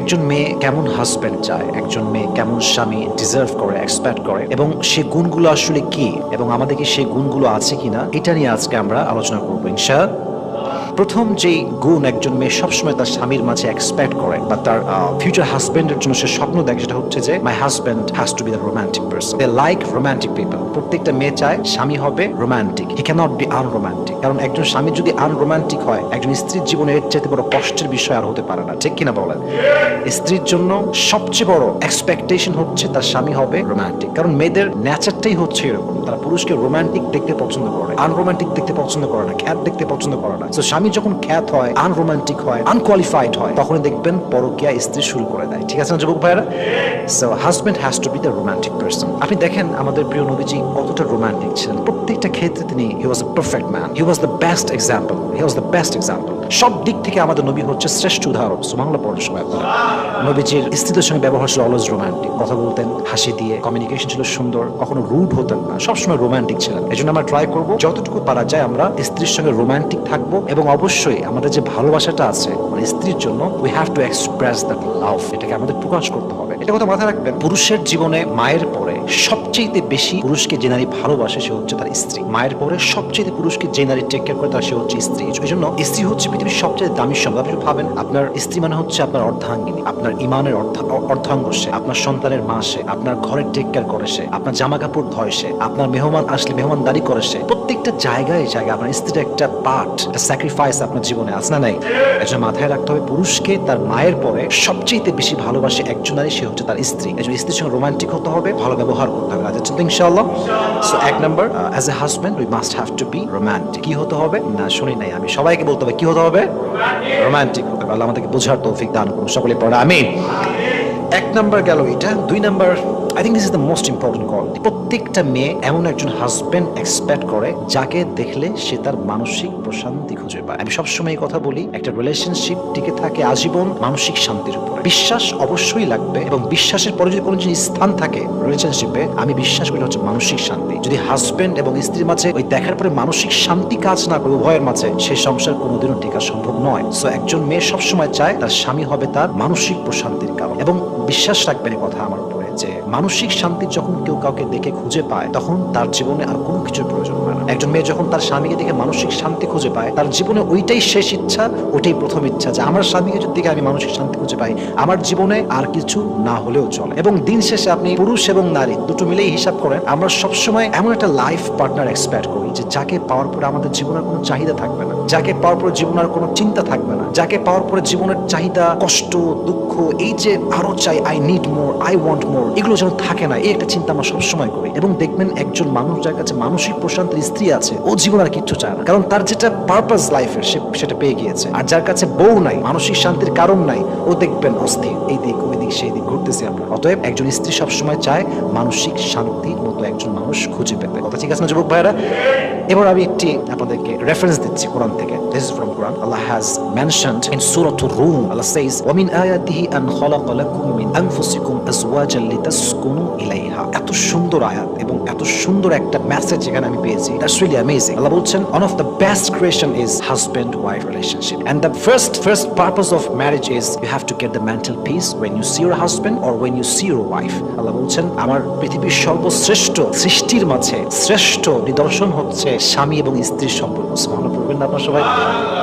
একজন মেয়ে কেমন হাজবেন্ড চায়, একজন মেয়ে কেমন স্বামী ডিজার্ভ করে, এক্সপেক্ট করে, এবং সে গুণগুলো আসলে কি এবং আমাদের কি সেই গুণগুলো আছে কিনা, এটা নিয়ে আজকে আমরা আলোচনা করবো ইনশাআল্লাহ। প্রথম যেই গুণ একজন মেয়ে সবসময় তার স্বামীর মাঝে এক্সপেক্ট করে বা তার ফিউচার হাজবেন্ডের জন্য সে স্বপ্ন দেখে, সেটা হচ্ছে যে my husband has to be the romantic person. They like romantic people. প্রত্যেকটা মেয়ে চায় স্বামী হবে romantic, he cannot be unromantic. কারণ একজন স্বামী যদি আনরোমান্টিক হয়, একজন স্ত্রীর জীবনে এর চাইতে বড় কষ্টের বিষয় আর হতে পারে না, ঠিক কিনা বলেন? স্ত্রীর জন্য সবচেয়ে বড় এক্সপেকটেশন হচ্ছে তার স্বামী হবে রোমান্টিক। কারণ মেয়েদের ন্যাচারটাই হচ্ছে এরকম, তারা পুরুষকে রোমান্টিক দেখতে পছন্দ করে, আনরোমান্টিক দেখতে পছন্দ করে না, খ্যাত দেখতে পছন্দ করে না। তো স্বামী যখন খ্যাত হয়, আনরোমান্টিক হয়, আনকোয়ালিফাইড হয়, তখন দেখবেন পরকীয়া স্ত্রী শুরু করে দেয়। ঠিক আছে না যুবক ভাইরা? So husband has to be the romantic person. আপনি দেখেন আমাদের প্রিয় নবীজি কতটা রোমান্টিক ছিলেন। প্রত্যেকটা ক্ষেত্রে তিনি he was a perfect man, he was the best example, he was the best example. সব দিক থেকে আমাদের নবী হচ্ছে শ্রেষ্ঠ উদাহরণ। সুবহানাল্লাহ পড়ার সময় আপনারা নবীজির স্ত্রীদের সঙ্গে ব্যবহার ছিল অলওয়েজ রোমান্টিক। কথা বলতেন হাসি দিয়ে, কমিউনিকেশন ছিল সুন্দর, কখনো রুড হতেন না, সবসময় রোমান্টিক ছিলেন। এই জন্য আমরা ট্রাই করবো যতটুকু পারা যায় আমরা স্ত্রীর সঙ্গে রোমান্টিক থাকবো, এবং অবশ্যই আমাদের যে ভালোবাসাটা আছে মানে স্ত্রীর জন্য, we have to express that love, এটাকে আমাদের প্রকাশ করতে হবে। এটা কথা মাথায় রাখবেন। পুরুষের জীবনে মায়ের পরে সবচেয়ে বেশি পুরুষকে যে নারী ভালোবাসে সে হচ্ছে তার স্ত্রী। মায়ের পরে সবচেয়ে পুরুষকে যে নারী টেক কেয়ার করে তার সে হচ্ছে স্ত্রী। এই জন্য স্ত্রী হচ্ছে পৃথিবীর সবচেয়ে দামি সম্পদ। আপনি ভাবেন আপনার স্ত্রী মানে হচ্ছে আপনার অর্ধাঙ্গিনী, আপনার ইমানের অর্ধাঙ্গ সে, আপনার সন্তানের মা সে, আপনার ঘরের টেক কেয়ার করে সে, আপনার জামা কাপড় ধয় সে, আপনার মেহমান আসলে মেহমানদারি করে সে। প্রত্যেকটা জায়গায় আপনার স্ত্রীর একটা পার্ট, একটা স্যাক্রিফাইস আপনার জীবনে আছে না নাই? এটা মাথায় রাখতে হবে। পুরুষকে তার মায়ের পরে সবচেয়ে বেশি ভালোবাসে একজন নারী, সে হচ্ছে তার স্ত্রী। এই জন্য স্ত্রীর সঙ্গে রোমান্টিক হতে হবে, ভালো ব্যবহার করতে হবে। রাজি আছেন তো ইনশাআল্লাহ? সো এক number, as a husband we must have to be romantic. কি হতে হবে? না শুনি নাই আমি, সবাইকে বলতে হবে কি হতে হবে? রোমান্টিক হতে হবে। আল্লাহ আমাদেরকে বোঝার তৌফিক দান করুন, সকলে পড়া আমিন। এক নাম্বার গেল এটা। দুই number, I think this is the most important quality. প্রত্যেকটা মেয়ে এমন একজন হাজবেন্ড এক্সপেক্ট করে যাকে দেখলে সে তার মানসিক প্রশান্তি খুঁজে পায়। আমি সবসময় এই কথা বলি, একটা রিলেশনশিপ টিকে থাকে আজীবন মানসিক শান্তির উপর। বিশ্বাস অবশ্যই লাগবে, এবং বিশ্বাসের পরে যদি কোনো জিনিস স্থান থাকে রিলেশনশিপে, আমি বিশ্বাস করি হচ্ছে মানসিক শান্তি। যদি হাজবেন্ড এবং স্ত্রীর মাঝে ওই দেখার পরে মানসিক শান্তি কাজ না করে উভয়ের মাঝে, সেই সংসার কোনোদিনও টিকা সম্ভব নয়। সো একজন মেয়ে সবসময় চায় তার স্বামী হবে তার মানসিক প্রশান্তির কারণ। এবং বিশ্বাস রাখবেন কথা আমার উপরে, যে মানসিক শান্তি যখন কেউ কাউকে দেখে খুঁজে পায়, তখন তার জীবনে আর কোনো কিছুর প্রয়োজন হয় না। একজন মেয়ে যখন তার স্বামীকে দেখে মানসিক শান্তি খুঁজে পায়, তার জীবনে ওইটাই শেষ ইচ্ছা, ওইটাই প্রথম ইচ্ছা, যে আমার স্বামীকে যদি দেখে আমি মানসিক শান্তি খুঁজে পাই, আমার জীবনে আর কিছু না হলেও চলে। এবং দিন শেষে আপনি পুরুষ এবং নারী দুটো মিলেই হিসাব করেন, আমরা সবসময় এমন একটা লাইফ পার্টনার এক্সপেক্ট করি যে যাকে পাওয়ার পরে আমাদের জীবনের কোনো চাহিদা থাকবে না, যাকে পাওয়ার পরে জীবনের কোনো চিন্তা থাকবে না, যাকে পাওয়ার পরে জীবনের চাহিদা, কষ্ট, দুঃখ, এই যে আরো চাই, I need more, I want মোর, এগুলো যেন থাকে না, এই একটা চিন্তা আমরা সবসময় করি। এবং দেখবেন একজন মানুষ যার কাছে মানসিক প্রশান্তির স্ত্রী আছে, ও জীবন আর কিচ্ছু চায় না, কারণ তার যেটা পারপাস লাইফের সেটা পেয়ে গিয়েছে। আর যার কাছে বউ নাই, মানসিক শান্তির কারণ নাই, ও দেখবেন অস্থির, এই দিক ওই দিক সেই দিক ঘুরতেছি আমরা। অতএব একজন স্ত্রী সবসময় চায় মানসিক শান্তির মতো একজন মানুষ খুঁজে পেতে। কথা ঠিক আছে না যুবক ভাইরা? এবার আমি একটি আপনাদেরকে রেফারেন্স দিচ্ছি কোরআন থেকে। This is from Quran. Allah has mentioned in Surah Ar-Rum, Allah says, وَمِنْ آيَاتِهِ أَنْ خَلَقَ لَكُم مِّنْ أَنفُسِكُمْ أَزْوَاجًا لِتَسْكُنُوا إِلَيْهَا। এত সুন্দর আয়াত এবং এত সুন্দর একটা মেসেজ যেখানে আমি পেয়েছি, that's really amazing. Allah বলছেন, one of the best creation is husband-wife relationship, and the first purpose of marriage is you have to get the mental peace when you see your husband or when you see your wife. Allah বলছেন, আমার পৃথিবীর সর্বশ্রেষ্ঠ সৃষ্টির মাঝে শ্রেষ্ঠ নিদর্শন হচ্ছে স্বামী এবং স্ত্রীর সম্পর্ক। সুবহানাল্লাহ পড়বেন না আপনারা সবাই?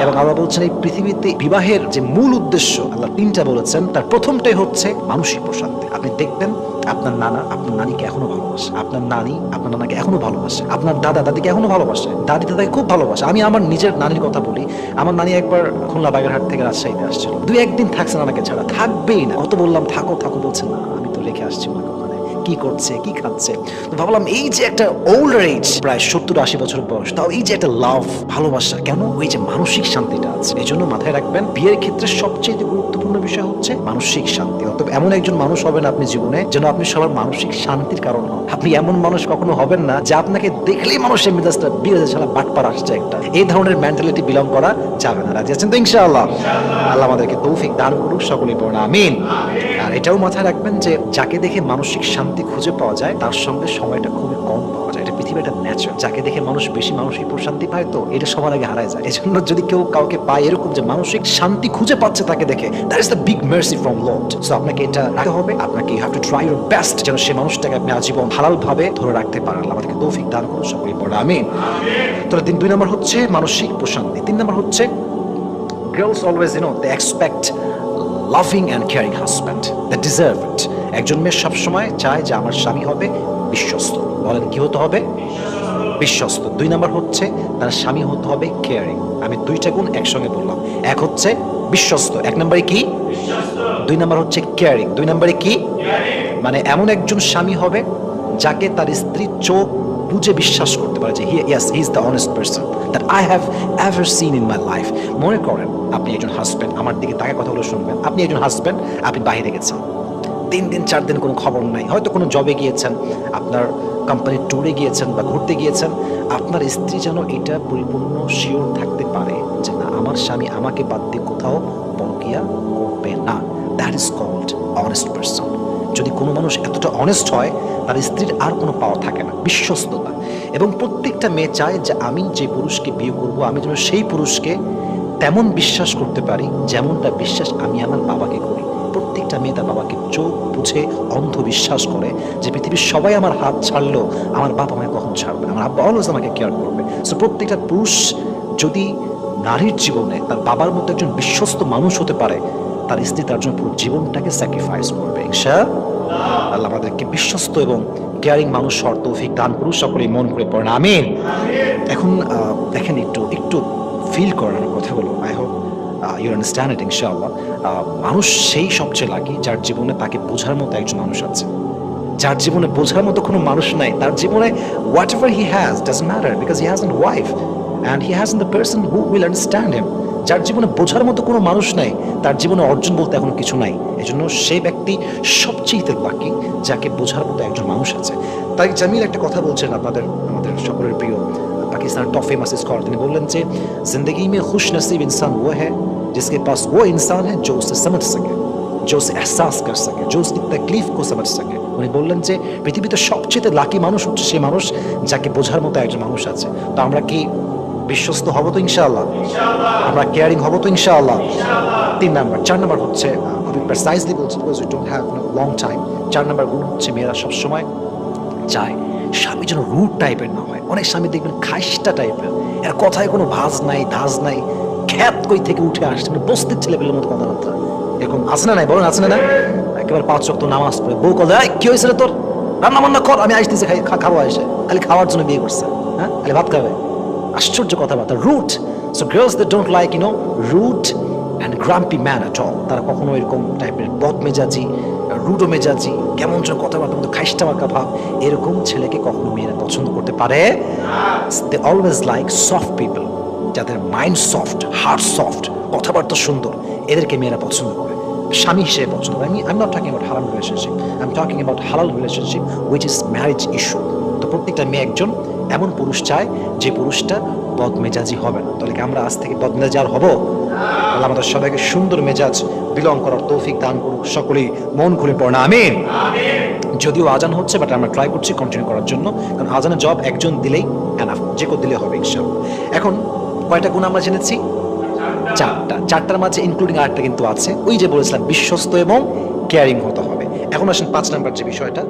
এবং আল্লাহ বলছেন এই পৃথিবীতে বিবাহের যে মূল উদ্দেশ্য, আল্লাহ তিনটা বলেছেন, তার প্রথমটাই হচ্ছে মানসিক প্রশান্তি। আপনি দেখবেন আপনার নানা আপনার নানিকে এখনো ভালোবাসে, আপনার নানি আপনার নানাকে এখনো ভালোবাসে, আপনার দাদা দাদিকে এখনো ভালোবাসে, দাদি দাদাকে খুব ভালোবাসে। আমি আমার নিজের নানির কথা বলি, আমার নানি একবার খুলনা বাগেরহাট থেকে রাজশাহীতে আসছিল, 2-1 দিন থাকছে নানাকে ছাড়া, থাকবেই না। কত বললাম থাকো থাকো, বলছে না, আমি তো রেখে আসছি ওনাকে, ওখানে কি করছে কি খাচ্ছে। তো ভাবলাম এই যে একটা ওল্ড এজ, প্রায় 70-80 বছর বয়স, তাও এই যে একটা লাভ ভালোবাসা, কেন? ওই যে মানসিক শান্তিটা আছে। এই জন্য মাথায় রাখবেন, বিয়ের ক্ষেত্রে সবচেয়ে গুরুত্বপূর্ণ বিষয় হচ্ছে মানসিক শান্তি। অতএব এমন একজন মানুষ হবেন আপনি জীবনে যেন আপনি সবার মানসিক শান্তির কারণ হন। আপনি এমন মানুষ কখনো হবেন না যে আপনাকে দেখলেই মানুষের মেজাজটা বিয়ে ছাড়া বাটপার আসছে একটা, এই ধরনের মেন্টালিটি বিলং করা যাবে না। রাজি আছেন তো ইনশাআল্লাহ? আল্লাহ আমাদেরকে তৌফিক দান করুক, সকলেই পড়া আমিন। আর এটাও মাথায় রাখবেন যে যাকে দেখে মানসিক শান্তি খুঁজে পাওয়া যায়, তার সঙ্গে সময়টা খুবই কম পাওয়া যায়। এটা পৃথিবীর একটা ন্যাচার, যাকে দেখে মানুষ বেশি মানসিক প্রশান্তি পায়, তো এটা সবার আগে হারায় যায়। এজন্য যদি কেউ কাউকে পায় এরকম যে মানসিক শান্তি খুঁজে পাচ্ছে তাকে দেখে, that is the big mercy from lord. So আপনাকে এটা রাখতে হবে, আপনাকে you have to try your best যেন সে মানুষটাকে আপনি আজীবন হালাল ভাবে ধরে রাখতে পারেন। আল্লাহ আমাদেরকে তৌফিক দান করুন, সকলেই পড়ে আমিন। তো 2 নম্বর হচ্ছে মানসিক প্রশান্তি। 3 নম্বর হচ্ছে girls always they expect loving and caring husband, they deserve it. একজন মেয়ে সবসময় চায় যে আমার স্বামী হবে বিশ্বস্ত। বলেন কি হতে হবে? বিশ্বস্ত। 2 নম্বর হচ্ছে তার স্বামী হতে হবে কেয়ারিং। আমি 2টা গুণ একসঙ্গে বললাম। এক হচ্ছে বিশ্বস্ত, 1 নম্বরে কি? বিশ্বস্ত। 2 নম্বর হচ্ছে কেয়ারিং, 2 নম্বরে কি? কেয়ারিং। মানে এমন একজন স্বামী হবে যাকে তার স্ত্রী চোখ বুঝে বিশ্বাস করতে পারে যে yes he is the honest person that I have ever seen in my life. মনে করেন আপনি একজন হাজব্যান্ড, আমার দিকে তাকে কথাগুলো শুনবেন। আপনি একজন হাজব্যান্ড, আপনি বাইরে গেছেন 3 দিন 4 দিন কোনো খবর নাই, হয়তো কোনো জবে গিয়েছেন, আপনার কোম্পানির ট্যুরে গিয়েছেন বা ঘুরতে গিয়েছেন। আপনার স্ত্রী যেন এটা পরিপূর্ণ শিওর থাকতে পারে যে না, আমার স্বামী আমাকে বাদ দিয়ে কোথাও পরকিয়া করবে না। That is called honest person. যদি কোনো মানুষ এতটা অনেস্ট হয়, তার স্ত্রীর আর কোনো পাওয়া থাকে না, বিশ্বস্ততা। এবং প্রত্যেকটা মেয়ে চায় যে আমি যে পুরুষকে বিয়ে করব, আমি যেন সেই পুরুষকে তেমন বিশ্বাস করতে পারি যেমনটা বিশ্বাস আমি আমার বাবাকে করি। প্রত্যেকটা মেয়ে তার বাবাকে চোখ বুঝে অন্ধ বিশ্বাস করে যে পৃথিবীর সবাই আমার হাত ছাড়লো, আমার বাবা আমাকে কখন ছাড়বে, আমার আব্বা অলওয়েজ আমাকে কেয়ার করবে। সো প্রত্যেকটা পুরুষ যদি নারীর জীবনে তার বাবার মতো একজন বিশ্বস্ত মানুষ হতে পারে, তার স্ত্রী তার জন্য পুরো জীবনটাকে স্যাক্রিফাইস করবে। আল্লাহ আমাদেরকে বিশ্বস্ত এবং কেয়ারিং মানুষ হওয়ার তৌফিক দান করুন, সকলেই মন করে পড়েন আমিন। এখন দেখেন একটু ফিল করার কথাগুলো, I hope you understand it ইনশাআল্লাহ। মানুষ সেই সবচেয়ে লাকি যার জীবনে তাকে বোঝার মতো একজন মানুষ আছে। যার জীবনে বোঝার মতো কোনো মানুষ নাই, তার জীবনে what ever he has doesn't matter because he hasn't wife and he hasn't the person who will understand হিম। যার জীবনে বোঝার মতো কোনো মানুষ নাই, তার জীবনে অর্জন বলতে এখন কিছু নাই। এজন্য সেই ব্যক্তি সবচেয়ে লাকি যাকে বোঝার মতো একজন মানুষ আছে। তাই জামিল একটা কথা বলছেন আমাদের সকলের প্রিয় পাকিস্তানের টপ ফেমাস স্কলার, তিনি বললেন যে জিন্দগি মে খুশ নসিব ইনসান वो है जिसके पास वो इंसान है जो उसे समझ सके, जो उसे एहसास कर सके, जो उसकी तकलीफ को समझ सके। উনি বললেন যে পৃথিবীতে সবচেয়ে লাকি মানুষ হচ্ছে সেই মানুষ যাকে বোঝার মতো একজন মানুষ আছে। তো আমরা কি বিশ্বস্ত হব তো ইনশাআল্লাহ? আমরা কেয়ারিং হব তো ইনশাআল্লাহ? 3 নাম্বার। 4 নাম্বার হচ্ছে খুবই প্রিসাইজলি বলছি because we don't have long time. 4 number গুণ হচ্ছে মেয়েরা সবসময় চায় স্বামী যেন রুড টাইপের না হয়। অনেক স্বামী দেখবেন খাইস্টা টাইপের, এর কথায় কোনো ভাজ নাই ধাজ নাই, খ্যাত কই থেকে উঠে আসছে, মানে বস্তির ছেলেপেলের মতো কথাবার্তা এরকম আছে না? নাই বলেন, আছে না? একেবারে 5 ওয়াক্ত নামাজ পড়ে বউ কথা, কি হয়েছে রে তোর, রান্না বান্না কর, আমি আসতেছি খাবো, এসে খালি খাওয়ার জন্য বিয়ে করছে, হ্যাঁ খালি ভাত খাবে। আশ্চর্য কথাবার্তা, rude. So girls they don't like rude and grumpy man at all. তারা কখনো এরকম টাইপের বদ মেজাজি, রুডো মেজাজি, কেমন যেন কথাবার্তা মতো খাইস্টা মার্কা ভাব, এরকম ছেলেকে কখনো মেয়েরা পছন্দ করতে পারে। They always like soft people, যাদের মাইন্ড সফট, হার্ট সফট, কথাবার্তা সুন্দর, এদেরকে মেয়েরা পছন্দ করে, স্বামী হিসেবে পছন্দ করে। I'm not talking about haram relationship, I'm talking about halal relationship which is marriage issue. তো প্রত্যেকটা মেয়ে একজন এমন পুরুষ চায় যে পুরুষটা বদমেজাজি হবে না। তাহলে কি আমরা আজ থেকে বদমেজাজি আর হব? আল্লাহ আমাদের সবাইকে সুন্দর মেজাজ বিলং করার তৌফিক দান করুক, সকলেই মন খুলে পড়না আমিন। যদিও আজান হচ্ছে, বাট আমরা ট্রাই করছি কন্টিনিউ করার জন্য, কারণ আজানের জব একজন দিলেই এনাফ, যে কেউ দিলে হবে ইনশাআল্লাহ। এখন কয়টা গুণ আমরা জেনেছি? 4টা। 4টার মাঝে ইনক্লুডিং আরেকটা কিন্তু আছে, ওই যে বলেছিলাম বিশ্বস্ত এবং কেয়ারিং হতে হবে। এখন আসেন 5 নাম্বার যে বিষয়টা,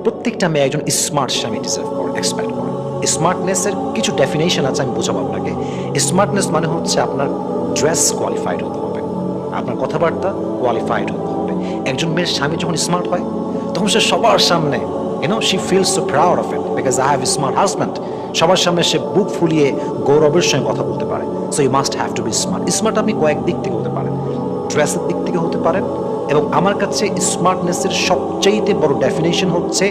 প্রত্যেকটা মেয়ে একজন স্মার্ট স্বামী ডিজার্ভ করে, এক্সপেক্ট করে। স্মার্টনেসের কিছু ডেফিনেশন আছে, আমি বোঝাবো আপনাকে। স্মার্টনেস মানে হচ্ছে আপনার ড্রেস কোয়ালিফাইড হতে হবে, আপনার কথাবার্তা কোয়ালিফাইড হতে হবে। একজন মেয়ের স্বামী যখন স্মার্ট হয়, তখন সে সবার সামনে she feels so proud of it because I have a smart husband. সবার সামনে সে বুক ফুলিয়ে গৌরবের সঙ্গে কথা বলতে পারে। So you must have to be smart. Smart আপনি কয়েক দিক থেকে হতে পারেন, ড্রেসের দিক থেকে হতে পারেন, এবং আমার কাছে স্মার্টনেসের সবচাইতে বড় ডেফিনেশন হচ্ছে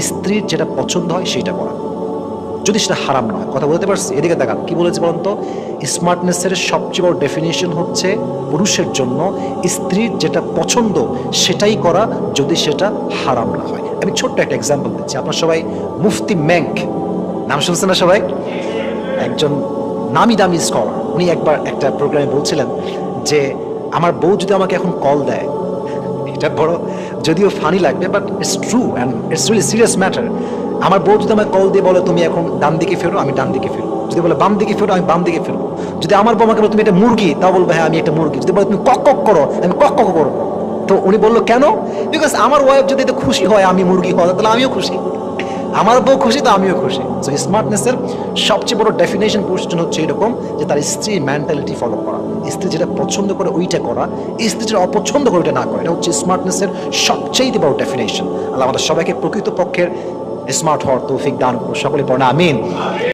স্ত্রীর যেটা পছন্দ হয় সেটা করা, যদি সেটা হারাম নয়। কথা বলতে পারছি? এদিকে দেখান কি বলেছে বলুন তো। স্মার্টনেসের সবচেয়ে বড় ডেফিনেশন হচ্ছে পুরুষের জন্য স্ত্রীর যেটা পছন্দ সেটাই করা, যদি সেটা হারাম না হয়। আমি ছোট্ট একটা এক্সাম্পল দিচ্ছি। আপনার সবাই মুফতি মেঙ্ক নাম শুনছেন না সবাই? একজন নামি দামি স্কলার। উনি একবার একটা প্রোগ্রামে বলছিলেন যে আমার বউ যদি আমাকে এখন কল দেয়, এটা বড় যদিও ফানি লাগবে, but it's true and it's really serious matter. আমার বউ যদি আমাকে কল দিয়ে বলে তুমি এখন ডান দিকে ফেরো, আমি ডান দিকে ফেরো। যদি বলে বাম দিকে ফেরো, আমি বাম দিকে ফেরো। যদি আমার বউ আমাকে বলে তুমি একটা মুরগি, তাও বলবো হ্যাঁ আমি একটা মুরগি। যদি বলে তুমি কক কক করো, আমি কক কক করবো। তো উনি বললো কেন? বিকজ আমার ওয়াইফ যদি এতে খুশি হয় আমি মুরগি হওয়া, তাহলে আমিও খুশি। আমার বউ খুশি তো আমিও খুশি। সো স্মার্টনেসের সবচেয়ে বড় ডেফিনেশন পুরুষের জন্য হচ্ছে এরকম, যে তার স্ত্রীর মেন্টালিটি ফলো করা, স্ত্রী যেটা পছন্দ করে ওইটা করা, স্ত্রী যেটা অপছন্দ করে ওইটা না করা। এটা হচ্ছে স্মার্টনেসের সবচেয়ে বড় ডেফিনেশন। আল্লাহ আমাদের সবাইকে প্রকৃতপক্ষের স্মার্ট হওয়ার তৌফিক দান করুন। সকলে পড়া আমিন।